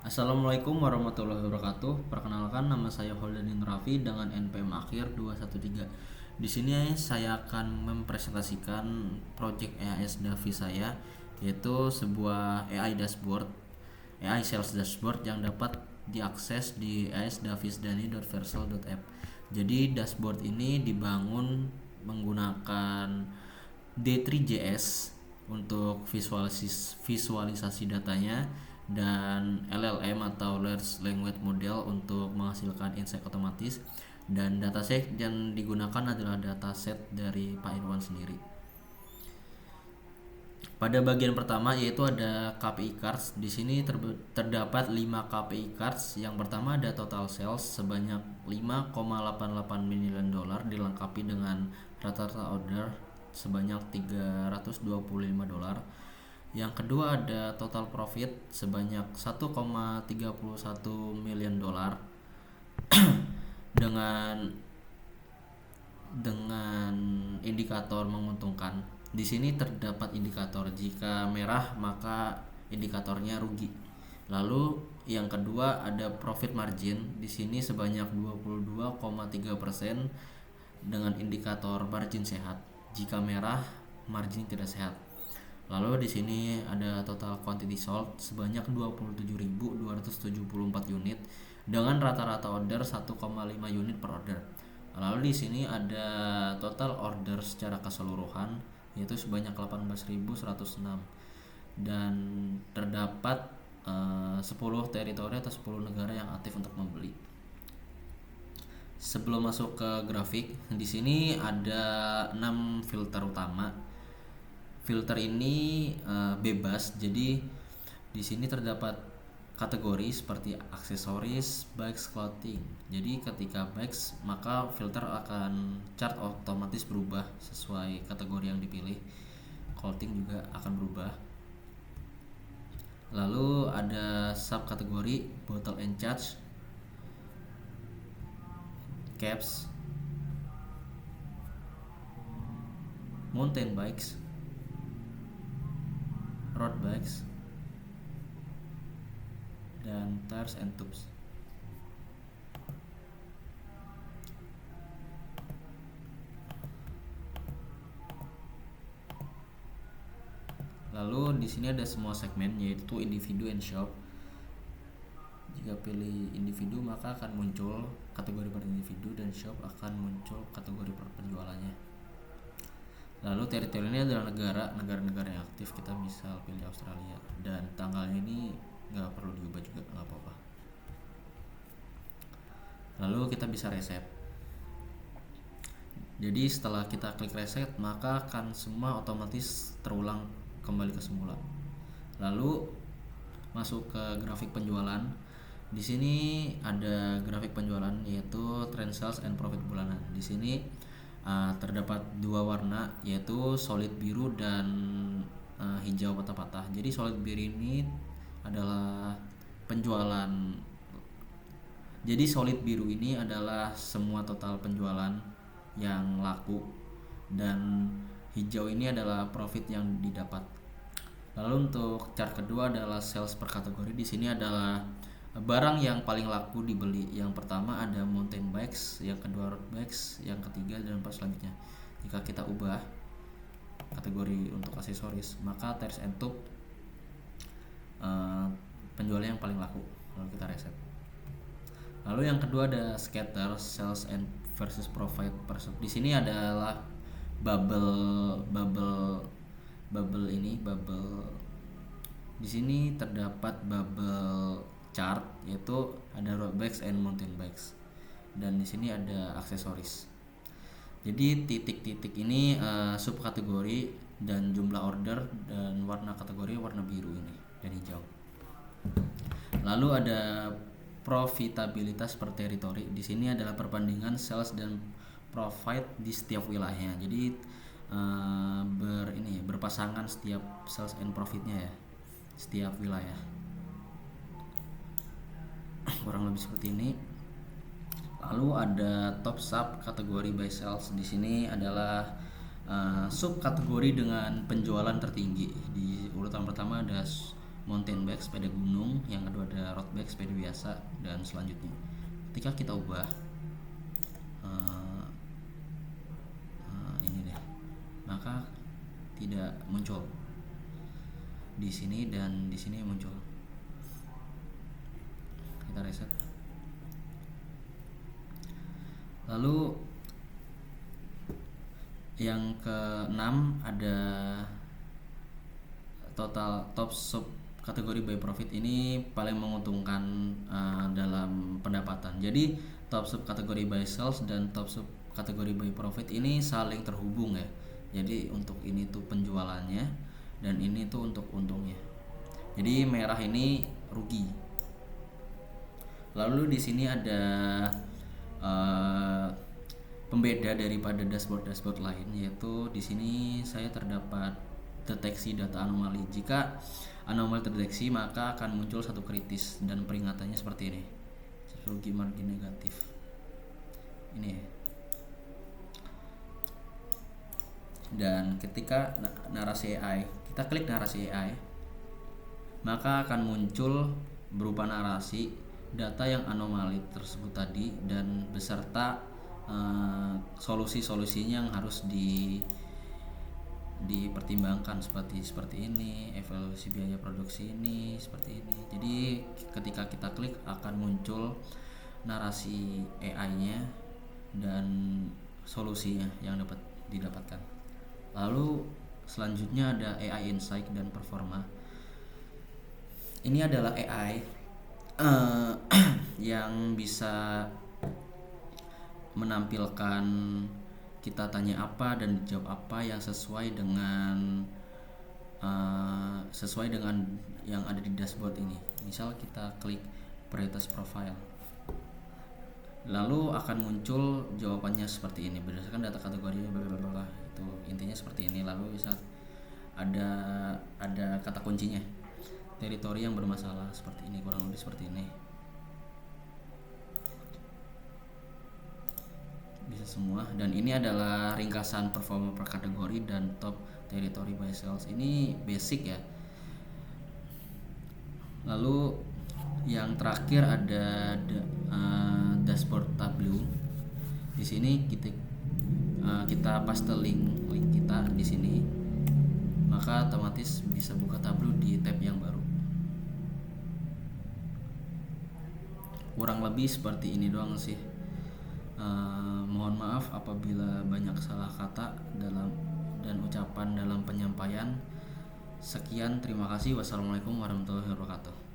Assalamualaikum warahmatullahi wabarakatuh. Perkenalkan, nama saya Holdanin Raffi dengan NPM akhir 213. Di sini saya akan mempresentasikan project AI Davi saya, yaitu sebuah AI dashboard, AI sales dashboard yang dapat diakses di asdavisdani.versal.app. Jadi dashboard ini dibangun menggunakan D3JS untuk visualisasi datanya, dan LLM atau Large Language Model untuk menghasilkan insight otomatis, dan dataset yang digunakan adalah dataset dari Pak Irwan sendiri. Pada bagian pertama yaitu ada KPI cards. Di sini terdapat 5 KPI cards. Yang pertama ada total sales sebanyak 5,88 miliar dolar dilengkapi dengan rata-rata order sebanyak 325 dolar. Yang kedua ada total profit sebanyak 1,31 miliar dolar dengan indikator menguntungkan. Di sini terdapat indikator, jika merah maka indikatornya rugi. Lalu yang kedua ada profit margin. Di sini sebanyak 22,3% dengan indikator margin sehat. Jika merah, margin tidak sehat. Lalu di sini ada total quantity sold sebanyak 27.274 unit dengan rata-rata order 1,5 unit per order. Lalu di sini ada total order secara keseluruhan yaitu sebanyak 18.106, dan terdapat 10 teritori atau 10 negara yang aktif untuk membeli. Sebelum masuk ke grafik, di sini ada 6 filter utama. Filter ini bebas, jadi di sini terdapat kategori seperti aksesoris, bikes, clothing. Jadi ketika bikes maka filter akan chart otomatis berubah sesuai kategori yang dipilih. Clothing juga akan berubah. Lalu ada subkategori bottle and charge, caps, mountain bikes, road bikes, dan tires and tubes. Lalu di sini ada semua segmen yaitu individu and shop. Jika pilih individu maka akan muncul kategori per individu, dan shop akan muncul kategori per penjualannya. Lalu teritori ini adalah negara-negara yang aktif. Kita bisa pilih Australia, dan tanggalnya ini nggak perlu diubah juga, nggak apa-apa. Lalu kita bisa reset. Jadi setelah kita klik reset maka akan semua otomatis terulang kembali ke semula. Lalu masuk ke grafik penjualan. Di sini ada grafik penjualan yaitu trend sales and profit bulanan. Di sini terdapat dua warna yaitu solid biru dan hijau patah-patah. Jadi solid biru ini adalah penjualan. Jadi solid biru ini adalah semua total penjualan yang laku, dan hijau ini adalah profit yang didapat. Lalu untuk chart kedua adalah sales per kategori. Di sini adalah barang yang paling laku dibeli. Yang pertama ada mountain bikes, yang kedua road bikes, yang ketiga dan empat selanjutnya. Jika kita ubah kategori untuk aksesoris maka tires and tube penjualnya yang paling laku. Lalu kita reset. Lalu yang kedua ada scatter, sales and versus profit. Di sini adalah bubble. Di sini terdapat bubble chart yaitu ada road bikes and mountain bikes, dan di sini ada aksesoris. Jadi titik-titik ini subkategori dan jumlah order, dan warna kategori warna biru ini dan hijau. Lalu ada profitabilitas per teritori. Di sini adalah perbandingan sales dan profit di setiap wilayahnya. Jadi berpasangan setiap sales and profitnya ya, setiap wilayah. Kurang lebih seperti ini. Lalu ada top sub kategori by sales. Di sini adalah sub kategori dengan penjualan tertinggi. Di urutan pertama ada mountain bike, sepeda gunung. Yang kedua ada ada road bike sepeda biasa dan selanjutnya. Ketika kita ubah ini deh, maka tidak muncul di sini dan di sini muncul. Kita reset. Lalu yang ke-6 ada total top sub kategori by profit. Ini paling menguntungkan dalam pendapatan. Jadi top sub kategori by sales dan top sub kategori by profit ini saling terhubung ya. Jadi untuk ini tuh penjualannya dan ini tuh untuk untungnya. Jadi merah ini rugi. Lalu di sini ada pembeda daripada dashboard lain, yaitu di sini saya terdapat deteksi data anomali. Jika anomali terdeteksi, maka akan muncul satu kritis dan peringatannya seperti ini, rugi margin negatif ini ya. Dan ketika narasi AI, kita klik narasi AI, maka akan muncul berupa narasi data yang anomali tersebut tadi dan beserta solusi-solusinya yang harus dipertimbangkan seperti ini, evaluasi biaya produksi ini seperti ini. Jadi ketika kita klik akan muncul narasi AI-nya dan solusinya yang dapat didapatkan. Lalu selanjutnya ada AI Insight dan Performa. Ini adalah AI yang bisa menampilkan kita tanya apa dan jawab apa yang sesuai dengan yang ada di dashboard ini. Misal kita klik prioritas profile, lalu akan muncul jawabannya seperti ini berdasarkan data kategori blablabla. Itu intinya seperti ini. Lalu bisa ada kata kuncinya, teritori yang bermasalah, seperti ini, kurang lebih seperti ini. Bisa semua. Dan ini adalah ringkasan performa per kategori dan top territory by sales. Ini basic ya. Lalu yang terakhir ada dashboard Tableau. Di sini kita paste link kita di sini, maka otomatis bisa buka Tableau di tab yang baru. Kurang lebih seperti ini doang sih. Mohon maaf apabila banyak salah kata dan ucapan dalam penyampaian. Sekian, terima kasih. Wassalamualaikum warahmatullahi wabarakatuh.